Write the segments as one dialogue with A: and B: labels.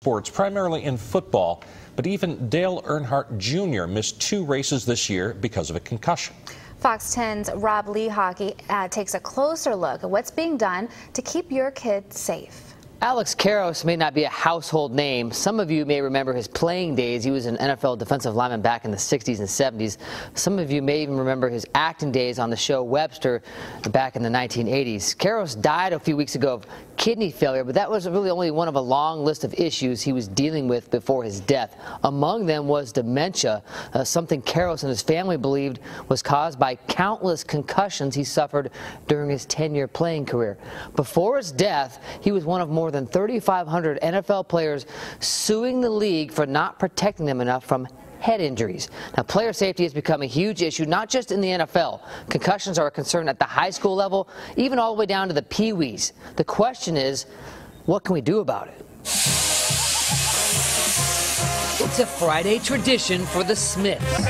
A: Sports, primarily in football, but even Dale Earnhardt Jr. missed 2 races this year because of a concussion.
B: Fox 10's Rob Lehocky takes a closer look at what's being done to keep your kids safe.
C: Alex Karros may not be a household name. Some of you may remember his playing days. He was an NFL defensive lineman back in the 60s and 70s. Some of you may even remember his acting days on the show Webster back in the 1980s. Karros died a few weeks ago of kidney failure, but that was really only one of a long list of issues he was dealing with before his death. Among them was dementia, something Karros and his family believed was caused by countless concussions he suffered during his 10-year playing career. Before his death, he was one of more than 3,500 NFL players suing the league for not protecting them enough from head injuries. Now, player safety has become a huge issue, not just in the NFL. Concussions are a concern at the high school level, even all the way down to the pee-wees. The question is, what can we do about it? It's a Friday tradition for the Smiths,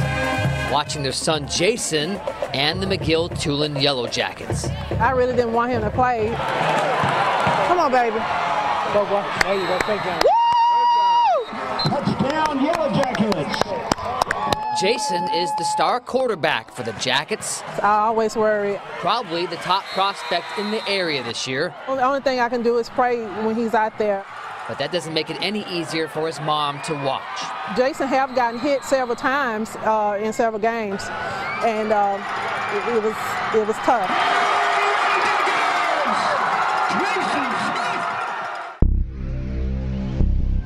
C: watching their son Jason and the McGill-Tulane Yellow Jackets.
D: I really didn't want him to play. Come on, baby. Go, boy. There you go. Take that.
E: Woo! Touchdown, Yellow Jackets.
C: Jason is the star quarterback for the Jackets.
D: I always worry.
C: Probably the top prospect in the area this year.
D: The only thing I can do is pray when he's out there.
C: But that doesn't make it any easier for his mom to watch.
D: Jason have gotten hit several times in several games, and it was tough.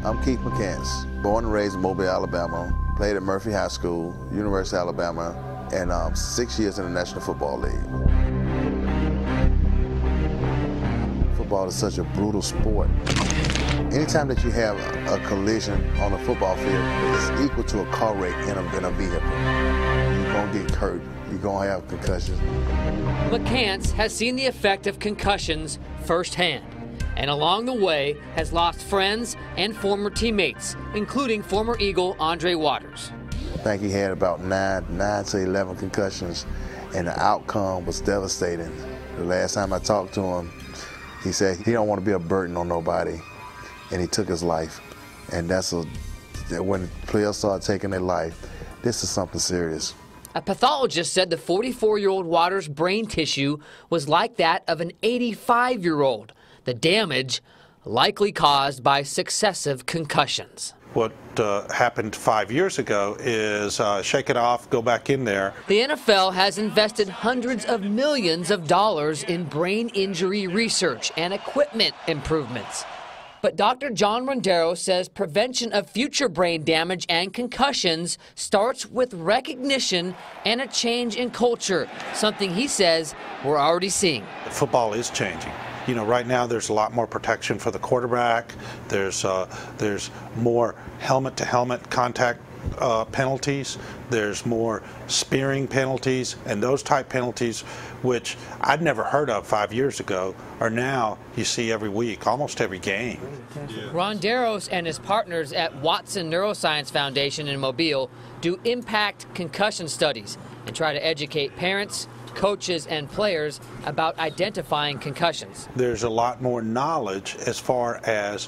F: I'm Keith McCants, born and raised in Mobile, Alabama, played at Murphy High School, University of Alabama, and 6 years in the National Football League. Football is such a brutal sport. Anytime that you have a collision on a football field, it's equal to a car wreck in a vehicle. You're going to get hurt. You're going to have concussions.
C: McCants has seen the effect of concussions firsthand, and along the way has lost friends and former teammates, including former Eagle Andre Waters.
F: I think he had about 9 to 11 concussions, and the outcome was devastating. The last time I talked to him, he said he don't want to be a burden on nobody, and he took his life. And when players start taking their life, this is something serious.
C: A pathologist said the 44-year-old Waters' brain tissue was like that of an 85-year-old. The damage likely caused by successive concussions.
G: What happened 5 years ago is shake it off, go back in there.
C: The NFL has invested hundreds of millions of dollars in brain injury research and equipment improvements. But Dr. John Rondero says prevention of future brain damage and concussions starts with recognition and a change in culture, something he says we're already seeing.
G: Football is changing. You know, right now there's a lot more protection for the quarterback. There's more helmet-to-helmet contact penalties. There's more spearing penalties, and those type penalties, which I'd never heard of 5 years ago, are now you see every week, almost every game.
C: Ronderos and his partners at Watson Neuroscience Foundation in Mobile do impact concussion studies and try to educate parents, coaches, and players about identifying concussions.
G: There's a lot more knowledge as far as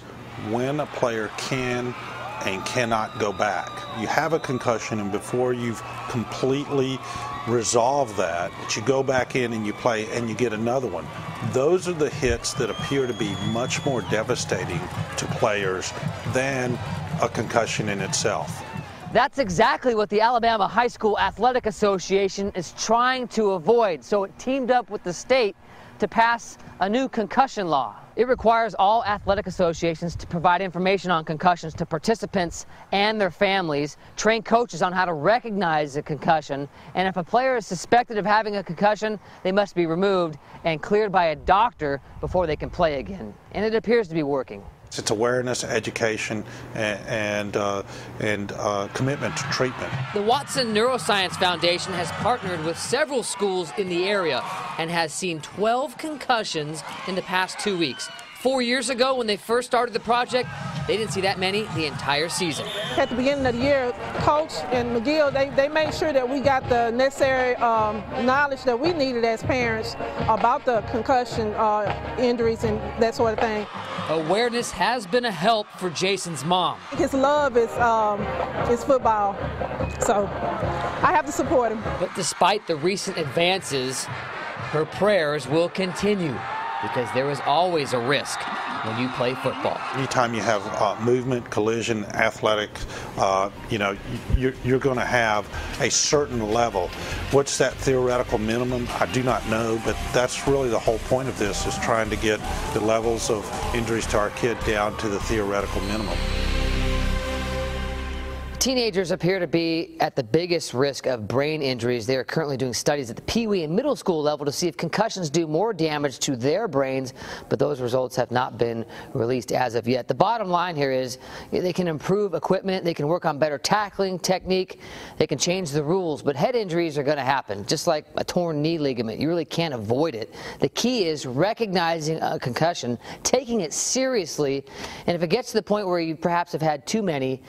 G: when a player can and cannot go back. You have a concussion, and before you've completely resolved that, you go back in and you play and you get another one. Those are the hits that appear to be much more devastating to players than a concussion in itself.
C: That's exactly what the Alabama High School Athletic Association is trying to avoid, so it teamed up with the state to pass a new concussion law. It requires all athletic associations to provide information on concussions to participants and their families, train coaches on how to recognize a concussion, and if a player is suspected of having a concussion, they must be removed and cleared by a doctor before they can play again. And it appears to be working.
G: It's awareness, education, and commitment to treatment.
C: The Watson Neuroscience Foundation has partnered with several schools in the area and has seen 12 concussions in the past 2 weeks. 4 years ago, when they first started the project, they didn't see that many the entire season.
D: At the beginning of the year, Coach and McGill, they made sure that we got the necessary knowledge that we needed as parents about the concussion injuries and that sort of thing.
C: Awareness has been a help for Jason's mom.
D: His love is football, so I have to support him.
C: But despite the recent advances, her prayers will continue because there is always a risk when you play football.
G: Anytime you have movement, collision, athletics, you're going to have a certain level. What's that theoretical minimum? I do not know, but that's really the whole point of this, is trying to get the levels of injuries to our kid down to the theoretical minimum.
C: Teenagers appear to be at the biggest risk of brain injuries. They are currently doing studies at the Pee-wee and middle school level to see if concussions do more damage to their brains, but those results have not been released as of yet. The bottom line here is they can improve equipment, they can work on better tackling technique, they can change the rules, but head injuries are going to happen, just like a torn knee ligament. You really can't avoid it. The key is recognizing a concussion, taking it seriously, and if it gets to the point where you perhaps have had too many,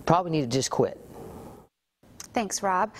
C: probably need to just quit.
B: Thanks, Rob.